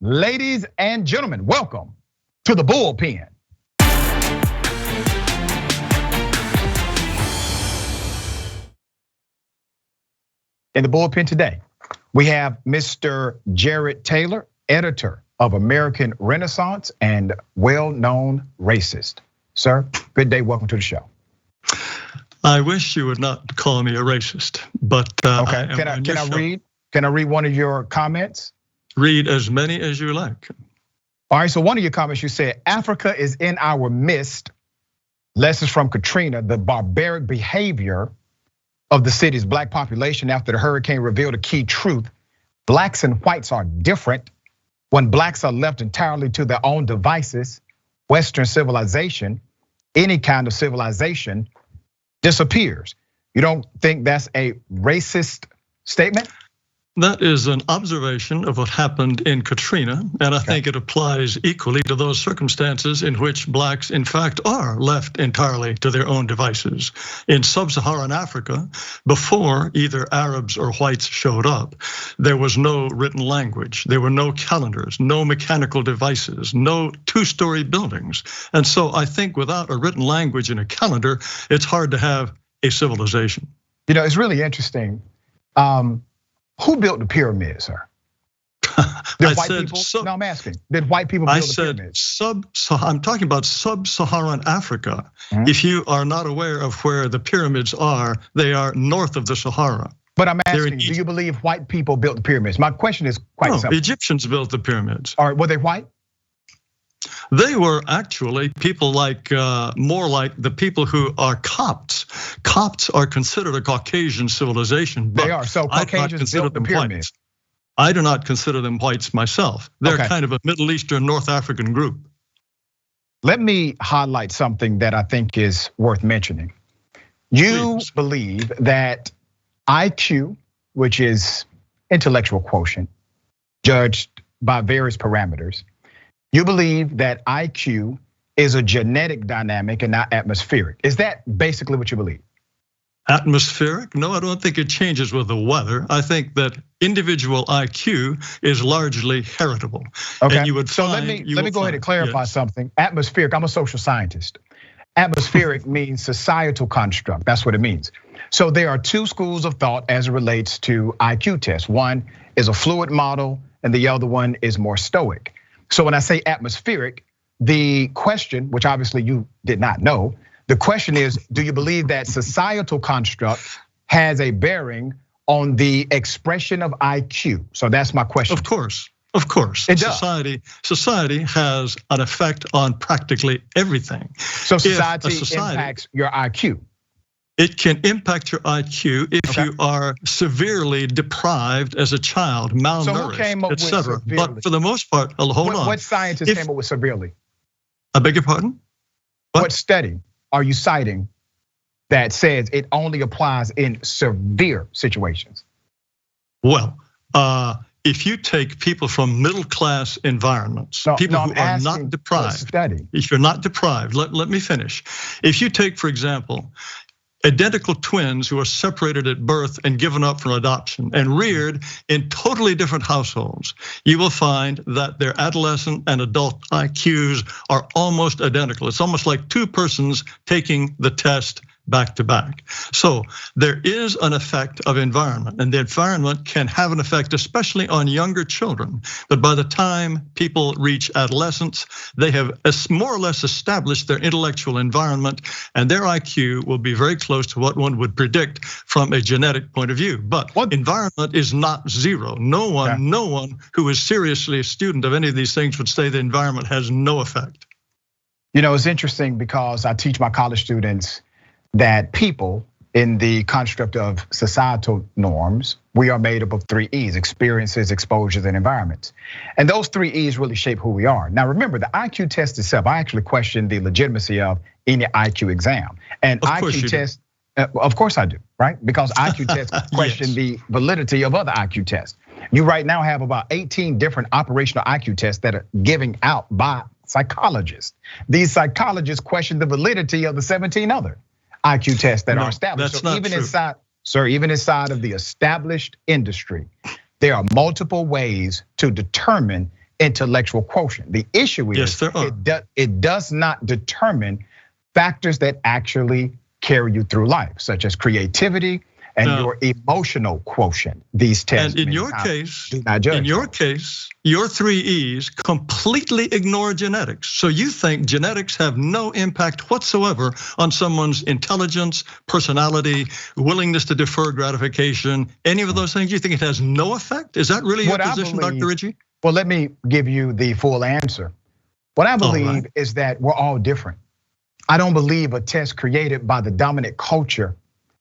Ladies and gentlemen, welcome to the Bullpen. In the Bullpen today, we have Mr. Jared Taylor, editor of American Renaissance and well-known racist. Sir, good day, welcome to the show. I wish you would not call me a racist, but okay. Can I read one of your comments? Read as many as you like. All right, so one of your comments, you said, Africa is in our midst. Lessons from Katrina, the barbaric behavior of the city's black population after the hurricane revealed a key truth. Blacks and whites are different. When blacks are left entirely to their own devices, Western civilization, any kind of civilization, disappears. You don't think that's a racist statement? That is an observation of what happened in Katrina, and I think it applies equally to those circumstances in which blacks, in fact, are left entirely to their own devices. In sub-Saharan Africa, before either Arabs or whites showed up, there was no written language, there were no calendars, no mechanical devices, no two-story buildings. And so I think without a written language and a calendar, it's hard to have a civilization. You know, it's really interesting. Who built the pyramids, sir? Did white people? No, I'm asking. Did white people build the pyramids? I'm talking about sub-Saharan Africa. If you are not aware of where the pyramids are, they are north of the Sahara. But I'm asking, do you believe white people built the pyramids? My question is quite simple. Egyptians built the pyramids. All right, were they white? They were actually people like, more like the people who are Copts. Copts are considered a Caucasian civilization. They are, so Caucasians built the pyramids. I do not consider them whites myself. They're kind of a Middle Eastern, North African group. Let me highlight something that I think is worth mentioning. You believe that IQ, which is intellectual quotient, judged by various parameters, you believe that IQ is a genetic dynamic and not atmospheric. Is that basically what you believe? Atmospheric? No, I don't think it changes with the weather. I think that individual IQ is largely heritable. Okay, and you would so let me go ahead and clarify something. Atmospheric, I'm a social scientist. Atmospheric means societal construct, that's what it means. So there are two schools of thought as it relates to IQ tests. One is a fluid model and the other one is more stoic. So when I say atmospheric, the question, which obviously you did not know, the question is, do you believe that societal construct has a bearing on the expression of IQ? So that's my question. Of course. It does. Society has an effect on practically everything. So society impacts your IQ. It can impact your IQ if you are severely deprived as a child, malnourished, etc. But for the most part, hold on. What scientist came up with severely? I beg your pardon? What study are you citing that says it only applies in severe situations? Well, if you take people from middle class environments, people who are not deprived, if you're not deprived, let me finish. If you take, for example, identical twins who are separated at birth and given up for adoption and reared in totally different households, you will find that their adolescent and adult IQs are almost identical. It's almost like two persons taking the test back to back. So there is an effect of environment, and the environment can have an effect, especially on younger children. But by the time people reach adolescence, they have more or less established their intellectual environment, and their IQ will be very close to what one would predict from a genetic point of view. But environment is not zero. No one who is seriously a student of any of these things would say the environment has no effect. You know, it's interesting because I teach my college students that people in the construct of societal norms, we are made up of 3 E's: experiences, exposures, and environments. And those 3 E's really shape who we are. Now remember, the IQ test itself, I actually question the legitimacy of any IQ exam. And IQ test, of course I do, right? Because IQ tests question the validity of other IQ tests. You right now have about 18 different operational IQ tests that are giving out by psychologists. These psychologists question the validity of the 17 other IQ tests that are established. That's not true. Even inside of the established industry, there are multiple ways to determine intellectual quotient. The issue is it does not determine factors that actually carry you through life, such as creativity and your emotional quotient. These tests. And in your case, your 3 E's completely ignore genetics. So you think genetics have no impact whatsoever on someone's intelligence, personality, willingness to defer gratification, any of those things? You think it has no effect? Is that really your position, Dr. Richey? Well, let me give you the full answer. What I believe is that we're all different. I don't believe a test created by the dominant culture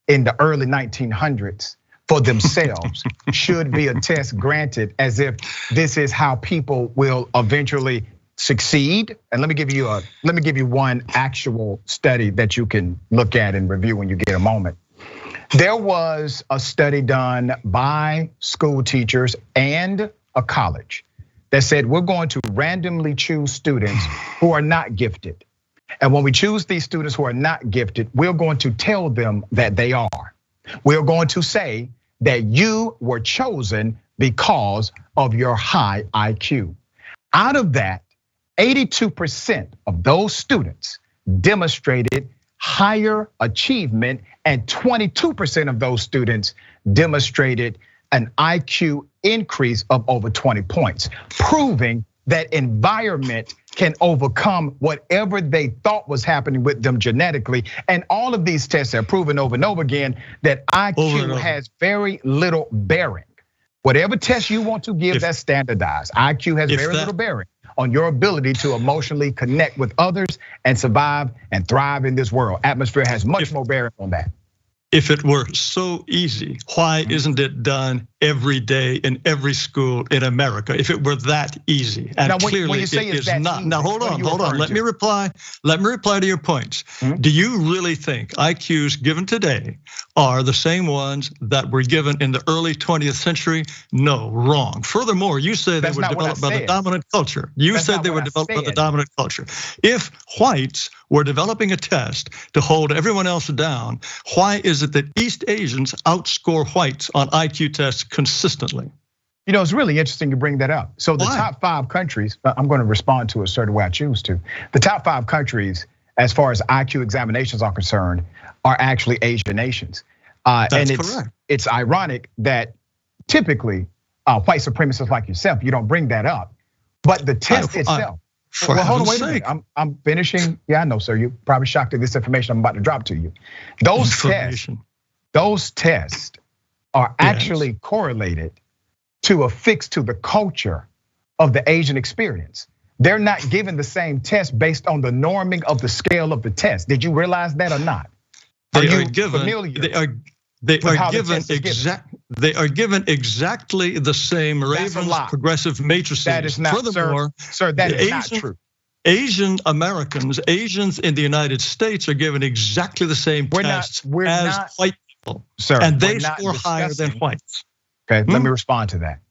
in the early 1900s for themselves should be a test granted as if this is how people will eventually succeed. And let me give you one actual study that you can look at and review when you get a moment. There was a study done by school teachers and a college that said we're going to randomly choose students who are not gifted. And when we choose these students who are not gifted, we're going to tell them that they are. We're going to say that you were chosen because of your high IQ. Out of that, 82% of those students demonstrated higher achievement, and 22% of those students demonstrated an IQ increase of over 20 points, proving that environment can overcome whatever they thought was happening with them genetically. And all of these tests have proven over and over again that IQ has very little bearing. Whatever test you want to give, that's standardized. IQ has very little bearing on your ability to emotionally connect with others and survive and thrive in this world. Atmosphere has much more bearing on that. If it were so easy, why isn't it done every day in every school in America? If it were that easy, and now, clearly it is not. Now hold on. Let me reply to your points. Do you really think IQs given today are the same ones that were given in the early 20th century? No, wrong. Furthermore, you said they were developed by the dominant culture. You said they were developed by the dominant culture. If whites were developing a test to hold everyone else down, why is it that East Asians outscore whites on IQ tests consistently? You know, it's really interesting you bring that up. So the top 5 countries, I'm going to respond to a certain way I choose to. The top 5 countries, as far as IQ examinations are concerned, are actually Asian nations. That's correct. It's ironic that typically white supremacists like yourself, you don't bring that up. But the test itself. Well, hold on, wait a minute. I'm finishing. Yeah, I know, sir. You're probably shocked at this information I'm about to drop to you. Those tests are actually correlated to affix to the culture of the Asian experience. They're not given the same test based on the norming of the scale of the test. Did you realize that or not? They are given exactly the same Ravens progressive matrices. That is not, sir, that is not true. Asian Americans, Asians in the United States are given exactly the same tests as white people, sir, and they score higher than whites. Okay, let me respond to that.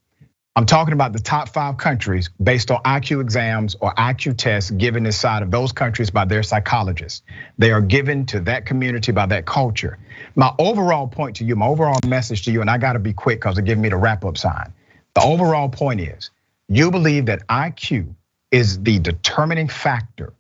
I'm talking about the top 5 countries based on IQ exams or IQ tests given inside of those countries by their psychologists. They are given to that community by that culture. My overall point to you, my overall message to you, and I gotta be quick because they're giving me the wrap up sign. The overall point is, you believe that IQ is the determining factor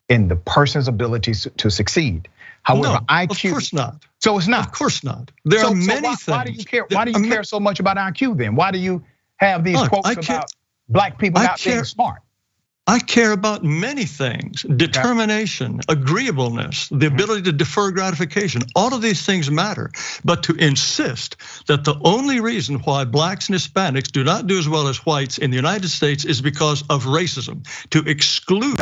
in the person's ability to succeed. However, IQ, of course not. So it's not. Of course not. There are many things. Why do you care? Why do you care so much about IQ then? Why do you have these quotes about black people not being smart? I care about many things: determination, agreeableness, the ability to defer gratification. All of these things matter. But to insist that the only reason why blacks and Hispanics do not do as well as whites in the United States is because of racism, to exclude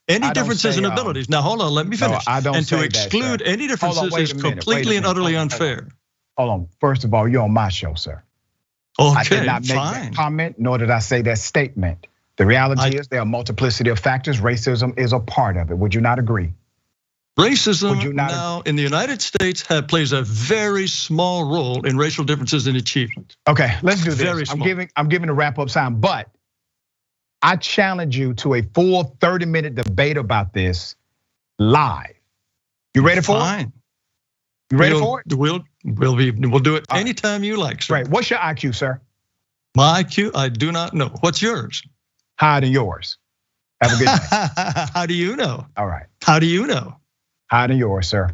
any differences in abilities. Now, hold on, let me finish. And to exclude any differences is completely and utterly unfair. Hold on. First of all, you're on my show, sir. Okay, I did not make that comment, nor did I say that statement. The reality is there are a multiplicity of factors. Racism is a part of it. Would you not agree? Racism now in the United States plays a very small role in racial differences in achievement. Okay, let's do this. I'm giving a wrap up sign, but I challenge you to a full 30-minute debate about this live. You ready for it? You ready for it? We'll do it anytime you like, sir. Right. What's your IQ, sir? My IQ, I do not know. What's yours? Higher than yours. Have a good day. How do you know? All right. How do you know? Higher than yours, sir.